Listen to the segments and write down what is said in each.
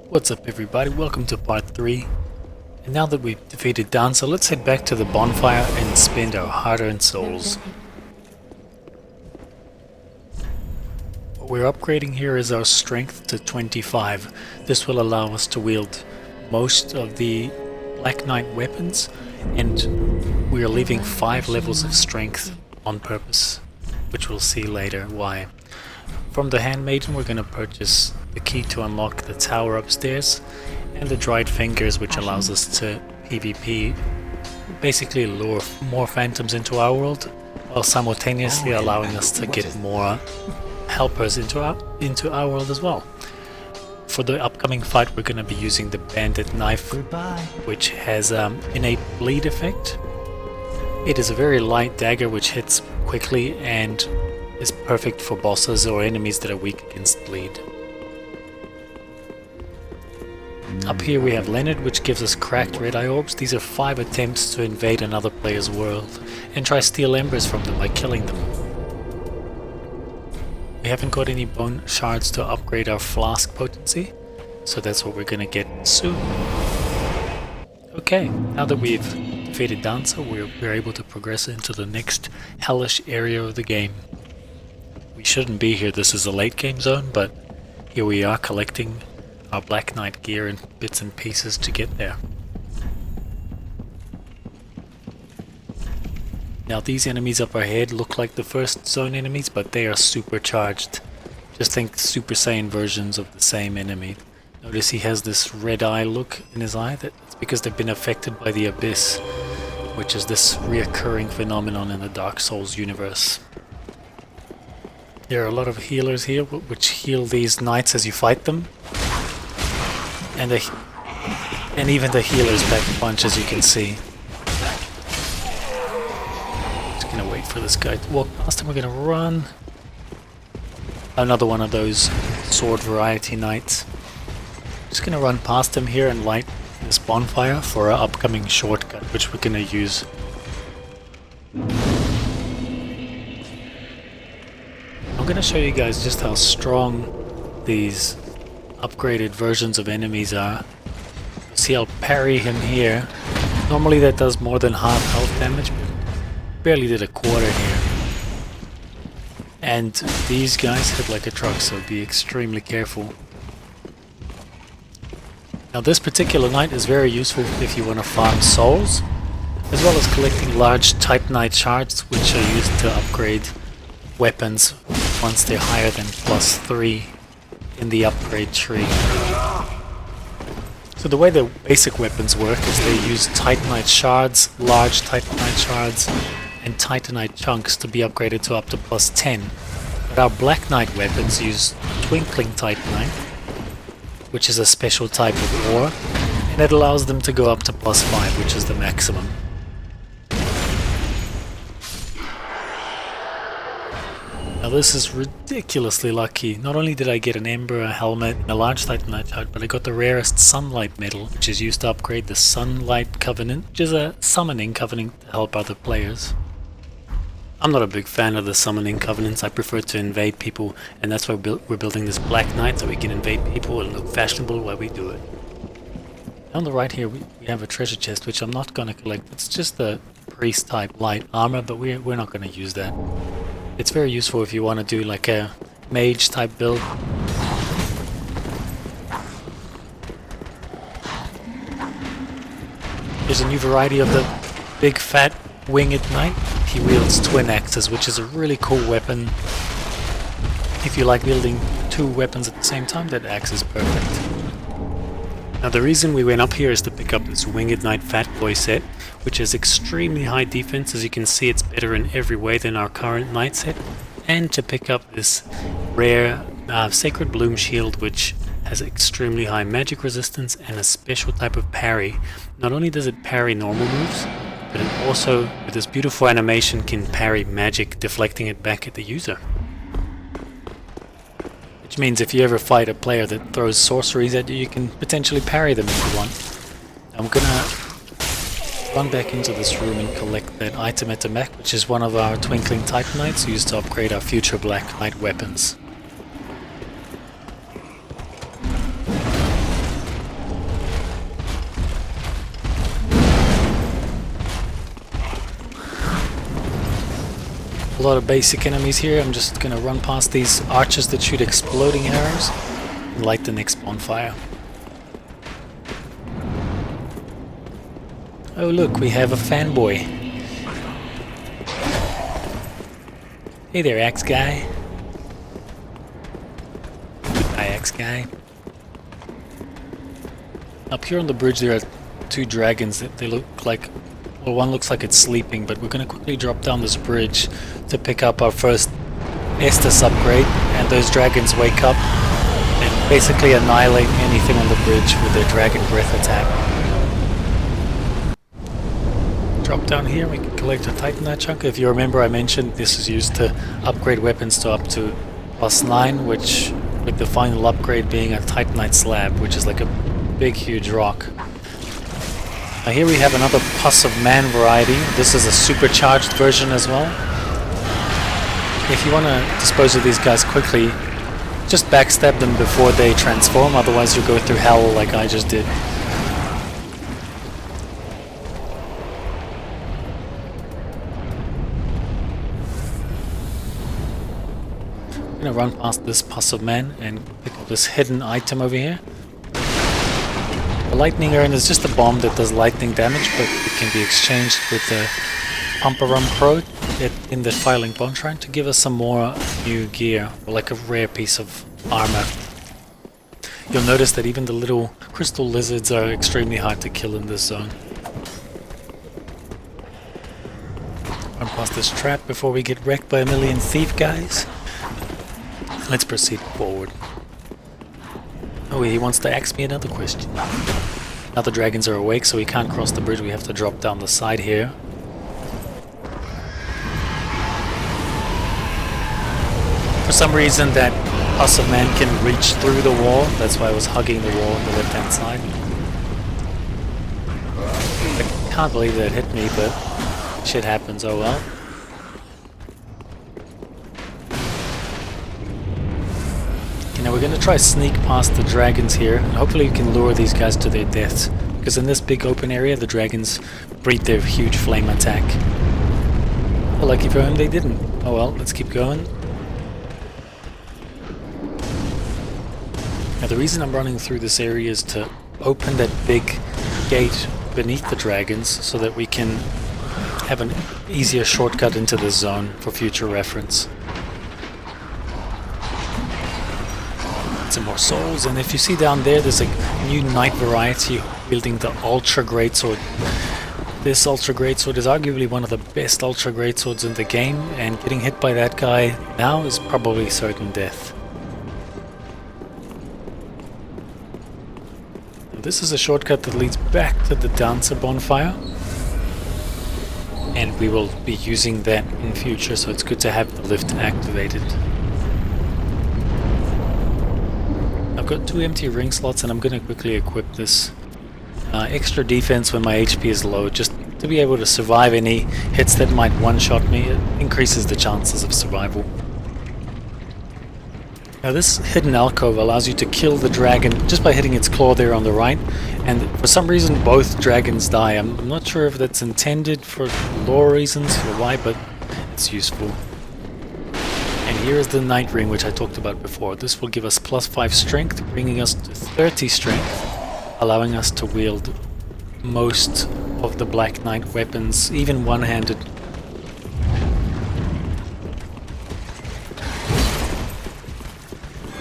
What's up everybody, welcome to part 3. And now that we've defeated Dancer, let's head back to the bonfire and spend our hard-earned souls. What we're upgrading here is our strength to 25. This will allow us to wield most of the Black Knight weapons, and we are leaving 5 levels of strength on purpose, which we'll see later why. From the Handmaiden we're going to purchase the key to unlock the tower upstairs and the dried fingers, which allows us to PvP, basically lure more phantoms into our world while simultaneously allowing us to get more helpers into our world as well. For the upcoming fight we're going to be using the bandit knife, which has innate bleed effect. It is a very light dagger which hits quickly and is perfect for bosses or enemies that are weak against bleed. Up here we have Leonard, which gives us cracked red eye orbs. These are 5 attempts to invade another player's world and try steal embers from them by killing them. We haven't got any bone shards to upgrade our flask potency, so that's what we're gonna get soon. Okay, now that we've defeated Dancer, we're able to progress into the next hellish area of the game. We shouldn't be here, this is a late game zone, but here we are collecting our Black Knight gear in bits and pieces to get there. Now these enemies up ahead look like the first zone enemies, but they are supercharged. Just think Super Saiyan versions of the same enemy. Notice he has this red eye look in his eye. That's because they've been affected by the Abyss, which is this reoccurring phenomenon in the Dark Souls universe. There are a lot of healers here which heal these knights as you fight them. And even the healers pack a punch, as you can see. Just gonna wait for this guy to walk past him. We're gonna run. Another one of those sword variety knights. Just gonna run past him here and light this bonfire for our upcoming shortcut, which we're gonna use. I'm gonna show you guys just how strong these upgraded versions of enemies are. See, I'll parry him here. Normally that does more than half health damage, but barely did a quarter here. And these guys hit like a truck, so be extremely careful. Now this particular knight is very useful if you want to farm souls, as well as collecting large Titanite shards, which are used to upgrade weapons once they're higher than +3 in the upgrade tree. So the way the basic weapons work is they use Titanite shards, large Titanite shards, and Titanite chunks to be upgraded to up to +10. But our Black Knight weapons use Twinkling Titanite, which is a special type of ore, and it allows them to go up to +5, which is the maximum. Now this is ridiculously lucky. Not only did I get an Ember, a helmet, and a large Titanite shard, but I got the rarest Sunlight medal, which is used to upgrade the Sunlight Covenant, which is a summoning covenant to help other players. I'm not a big fan of the summoning covenants. I prefer to invade people, and that's why we're building this Black Knight, so we can invade people and look fashionable while we do it. On the right here we have a treasure chest, which I'm not going to collect. It's just the priest type light armor, but we're not going to use that. It's very useful if you want to do like a mage type build. There's a new variety of the big fat winged knight. He wields twin axes, which is a really cool weapon. If you like wielding 2 weapons at the same time, that axe is perfect. Now the reason we went up here is to pick up this Winged Knight Fat Boy set, which has extremely high defense. As you can see, it's better in every way than our current Knight set. And to pick up this rare Sacred Bloom Shield, which has extremely high magic resistance and a special type of parry. Not only does it parry normal moves, but it also, with this beautiful animation, can parry magic, deflecting it back at the user. Which means if you ever fight a player that throws sorceries at you, you can potentially parry them if you want. I'm gonna run back into this room and collect that item at the back, which is one of our Twinkling Titanites used to upgrade our future Black Knight weapons. A lot of basic enemies here. I'm just gonna run past these archers that shoot exploding arrows and light the next bonfire. Oh look, we have a fanboy. Hey there, axe guy. Goodbye, axe guy. Up here on the bridge there are two dragons that they look like... Well, one looks like it's sleeping, but we're going to quickly drop down this bridge to pick up our first Estus upgrade, and those dragons wake up and basically annihilate anything on the bridge with their dragon breath attack. Drop down here, we can collect a Titanite chunk. If you remember, I mentioned this is used to upgrade weapons to up to +9, which with the final upgrade being a Titanite slab, which is like a big huge rock. Now here we have another Pus of Man variety. This is a supercharged version as well. If you want to dispose of these guys quickly, just backstab them before they transform, otherwise you'll go through hell like I just did. I'm going to run past this Pus of Man and pick up this hidden item over here. The lightning urn is just a bomb that does lightning damage, but it can be exchanged with the Pumperum Crow in the Filing Bone Shrine to give us some more new gear, or like a rare piece of armor. You'll notice that even the little crystal lizards are extremely hard to kill in this zone. Run past this trap before we get wrecked by a million thief guys. Let's proceed forward. Oh, he wants to ask me another question. Now the dragons are awake, so we can't cross the bridge. We have to drop down the side here. For some reason, that Pus of Man can reach through the wall. That's why I was hugging the wall on the left-hand side. I can't believe that hit me, but shit happens. Oh well. Now we're going to try sneak past the dragons here, and hopefully we can lure these guys to their deaths, because in this big open area the dragons breathe their huge flame attack. Well, lucky for him they didn't. Oh well, let's keep going. Now the reason I'm running through this area is to open that big gate beneath the dragons so that we can have an easier shortcut into this zone for future reference. Some more souls, and if you see down there's a new knight variety wielding the Ultra Greatsword. This Ultra Greatsword is arguably one of the best Ultra Greatswords in the game, and getting hit by that guy now is probably certain death. Now, this is a shortcut that leads back to the Dancer bonfire, and we will be using that in future, so it's good to have the lift activated. I've got 2 empty ring slots, and I'm going to quickly equip this extra defense when my HP is low, just to be able to survive any hits that might one-shot me. It increases the chances of survival. Now this hidden alcove allows you to kill the dragon just by hitting its claw there on the right, and for some reason both dragons die. I'm not sure if that's intended for lore reasons or why, but it's useful. And here is the Night Ring, which I talked about before. This will give us +5 strength, bringing us to 30 strength, allowing us to wield most of the Black Knight weapons, even one-handed.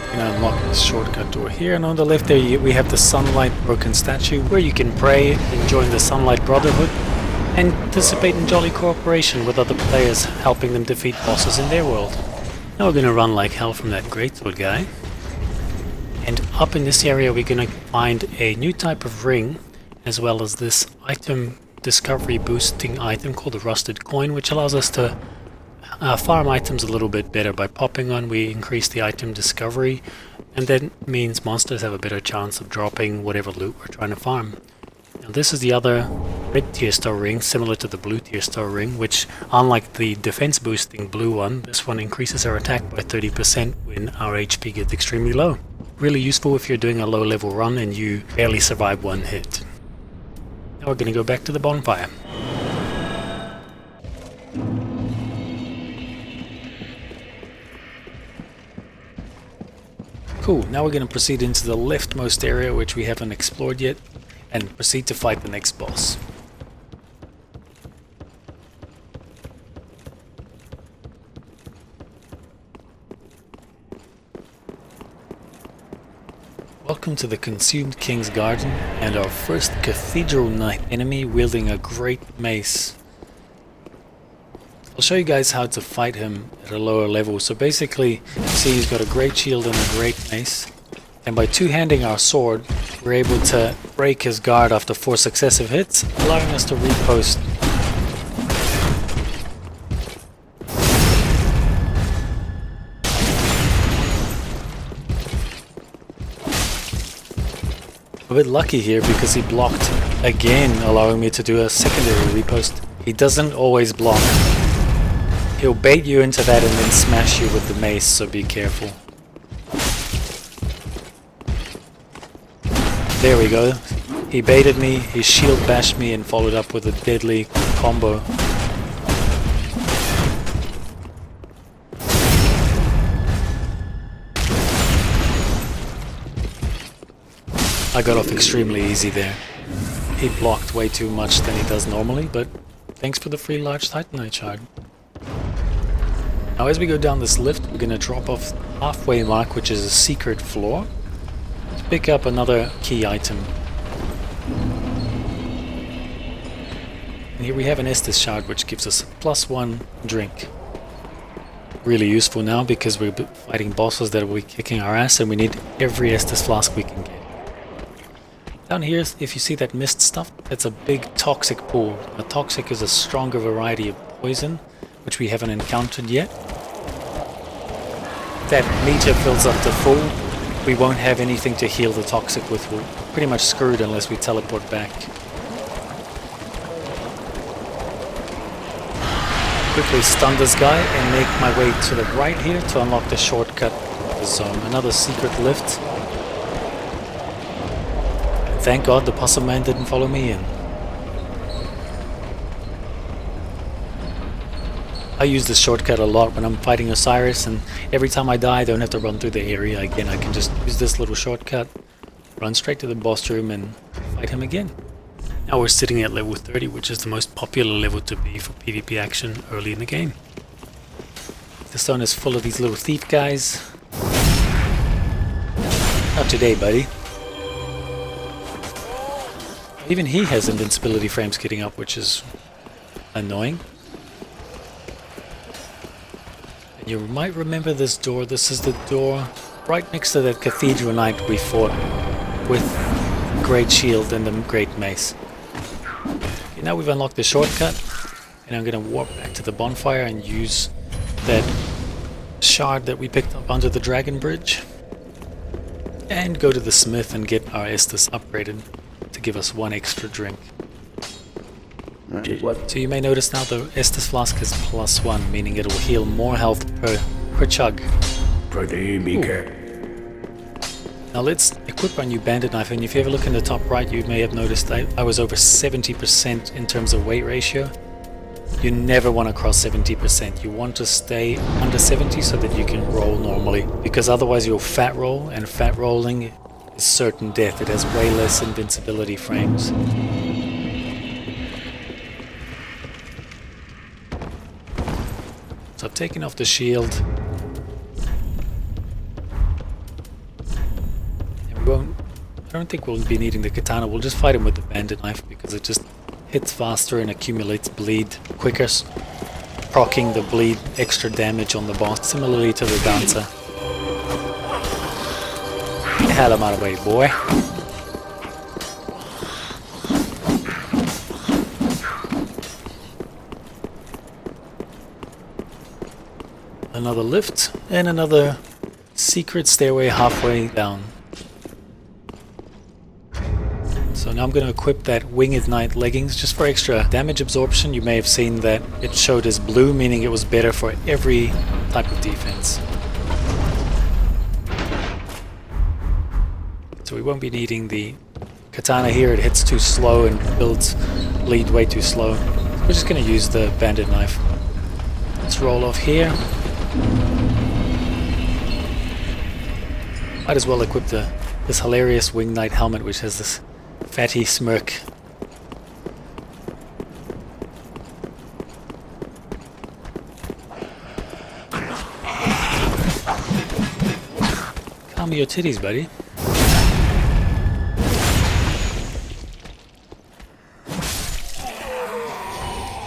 I'm going to unlock this shortcut door here, and on the left there we have the Sunlight Broken Statue, where you can pray and join the Sunlight Brotherhood, and participate in jolly cooperation with other players, helping them defeat bosses in their world. Now we're going to run like hell from that greatsword guy. And up in this area we're going to find a new type of ring, as well as this item discovery boosting item called the Rusted Coin, which allows us to farm items a little bit better. By popping on, we increase the item discovery, and that means monsters have a better chance of dropping whatever loot we're trying to farm. Now this is the other red tier star ring, similar to the blue tier star ring, which, unlike the defense boosting blue one, this one increases our attack by 30% when our HP gets extremely low. Really useful if you're doing a low level run and you barely survive one hit. Now we're going to go back to the bonfire. Cool, now we're going to proceed into the leftmost area, which we haven't explored yet, and proceed to fight the next boss. Welcome to the Consumed King's Garden and our first Cathedral Knight enemy wielding a great mace. I'll show you guys how to fight him at a lower level. So basically, you see he's got a great shield and a great mace. And by two-handing our sword, we're able to break his guard after 4 successive hits, allowing us to repost. A bit lucky here because he blocked again, allowing me to do a secondary repost. He doesn't always block. He'll bait you into that and then smash you with the mace, so be careful. There we go. He baited me, he shield bashed me and followed up with a deadly combo. I got off extremely easy there. He blocked way too much than he does normally, but thanks for the free large Titanite shard. Now as we go down this lift, we're going to drop off halfway mark, which is a secret floor, to pick up another key item. And here we have an Estus shard, which gives us a +1 drink. Really useful now because we're fighting bosses that will be kicking our ass and we need every Estus flask we can get. Down here, if you see that mist stuff, that's a big toxic pool. A toxic is a stronger variety of poison, which we haven't encountered yet. If that meter fills up to full, we won't have anything to heal the toxic with. We're pretty much screwed unless we teleport back. Quickly stun this guy and make my way to the right here to unlock the shortcut of the zone. Another secret lift. Thank God the Possum Man didn't follow me in. I use this shortcut a lot when I'm fighting Osiris, and every time I die I don't have to run through the area again. I can just use this little shortcut, run straight to the boss room and fight him again. Now we're sitting at level 30, which is the most popular level to be for PvP action early in the game. The zone is full of these little thief guys. Not today, buddy. Even he has invincibility frames getting up, which is annoying. And you might remember this door. This is the door right next to that Cathedral Knight we fought with Great Shield and the Great Mace. Okay, now we've unlocked the shortcut, and I'm going to warp back to the bonfire and use that shard that we picked up under the Dragon Bridge. And go to the smith and get our Estus upgraded to give us 1 extra drink. So you may notice now the Estus flask is +1, meaning it will heal more health per chug. Now let's equip our new bandit knife, and if you ever look in the top right you may have noticed I was over 70% in terms of weight ratio. You never want to cross 70%. You want to stay under 70 so that you can roll normally, because otherwise you'll fat roll, and fat rolling is certain death. It has way less invincibility frames. So I've taken off the shield. And I don't think we'll be needing the katana. We'll just fight him with the bandit knife because it just hits faster and accumulates bleed quicker, proccing the bleed extra damage on the boss, similarly to the dancer. Get the hell out of my way, boy. Another lift and another secret stairway halfway down. So now I'm going to equip that Winged Knight leggings just for extra damage absorption. You may have seen that it showed as blue, meaning it was better for every type of defense. So we won't be needing the katana here. It hits too slow and builds bleed way too slow. We're just going to use the bandit knife. Let's roll off here. Might as well equip this hilarious Wing Knight helmet, which has this fatty smirk. Calm your titties, buddy.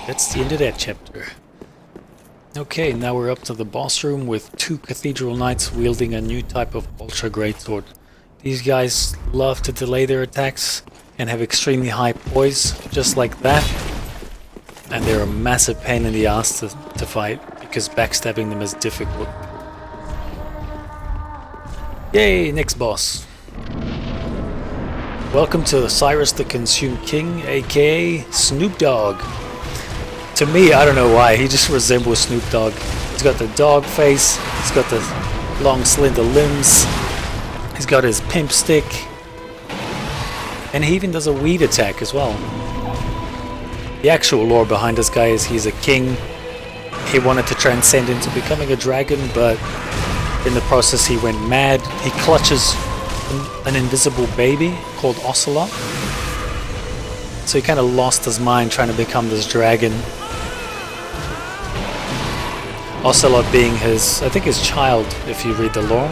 That's the end of that chapter. Okay, now we're up to the boss room with 2 Cathedral Knights wielding a new type of Ultra Greatsword. These guys love to delay their attacks and have extremely high poise, just like that. And they're a massive pain in the ass to fight, because backstabbing them is difficult. Yay, next boss. Welcome to Cyrus the Consumed King, aka Snoop Dogg. To me, I don't know why, he just resembles Snoop Dogg. He's got the dog face, he's got the long slender limbs, he's got his pimp stick, and he even does a weed attack as well. The actual lore behind this guy is he's a king. He wanted to transcend into becoming a dragon, but in the process he went mad. He clutches an invisible baby called Ocelot. So he kind of lost his mind trying to become this dragon. Ocelot being his, I think his child, if you read the lore.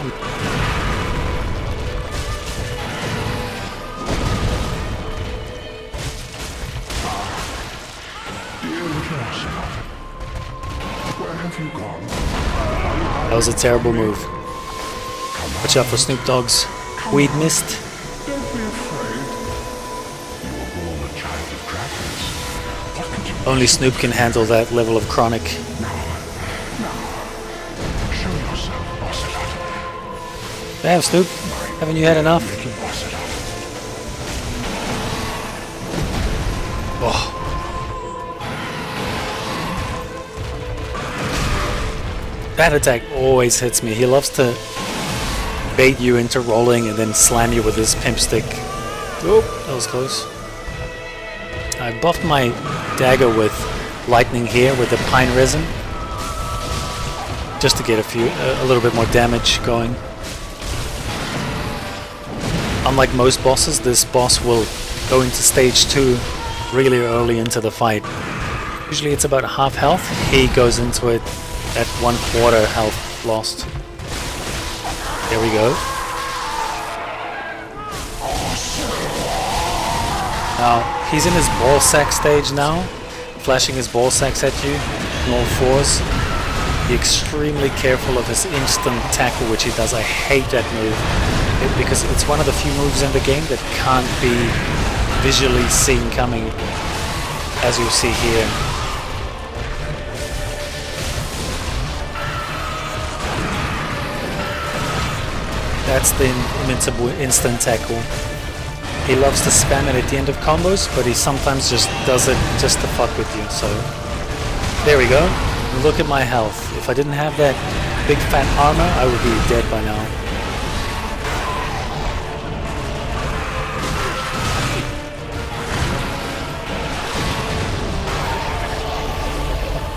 Where have you gone? That was a terrible move. Watch out for Snoop Dogg's weed mist. Don't be afraid. You were born a child of dragons. What could you Only Snoop can handle that level of chronic. show yourself, Ocelot? Damn, Snoop, haven't you had enough? Little Ocelot. Oh. That attack always hits me. He loves to bait you into rolling and then slam you with his pimp stick. Oh, that was close. I buffed my dagger with lightning here with the pine resin, just to get a little bit more damage going. Unlike most bosses, this boss will go into stage 2 really early into the fight. Usually it's about half health. He goes into it at 1/4 health lost. There we go. Now, he's in his ball sack stage now, flashing his ball sacks at you on all fours. Be extremely careful of his instant tackle, which he does. I hate that move, because it's one of the few moves in the game that can't be visually seen coming, as you'll see here. That's the invincible instant tackle. He loves to spam it at the end of combos, but he sometimes just does it just to fuck with you. So there we go. Look at my health. If I didn't have that big fat armor, I would be dead by now.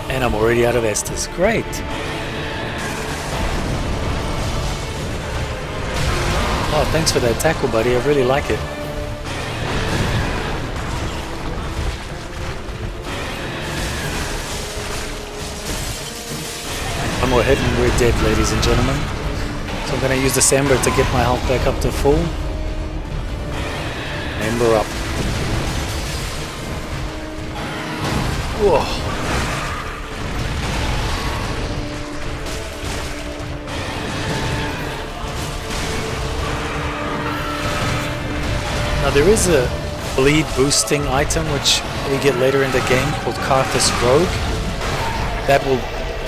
And I'm already out of Estus. Great. Oh, thanks for that tackle, buddy. I really like it. One more hit and we're dead, ladies and gentlemen. So I'm going to use this ember to get my health back up to full. Ember up. Whoa. Now there is a bleed boosting item which we get later in the game called Karthus Rogue. That will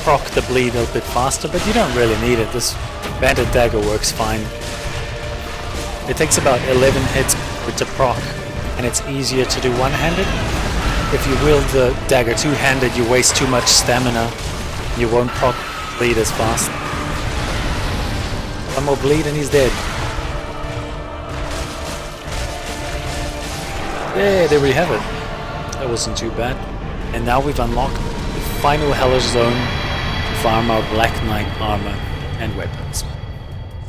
proc the bleed a little bit faster, but you don't really need it. This Bandit Dagger works fine. It takes about 11 hits to proc, and it's easier to do one-handed. If you wield the dagger two-handed, you waste too much stamina. You won't proc bleed as fast. One more bleed and he's dead. Yeah, there we have it. That wasn't too bad. And now we've unlocked the final hellish zone to farm our Black Knight armor and weapons.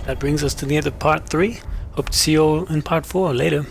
that brings us to the end of part 3. Hope to see you all in part 4 later.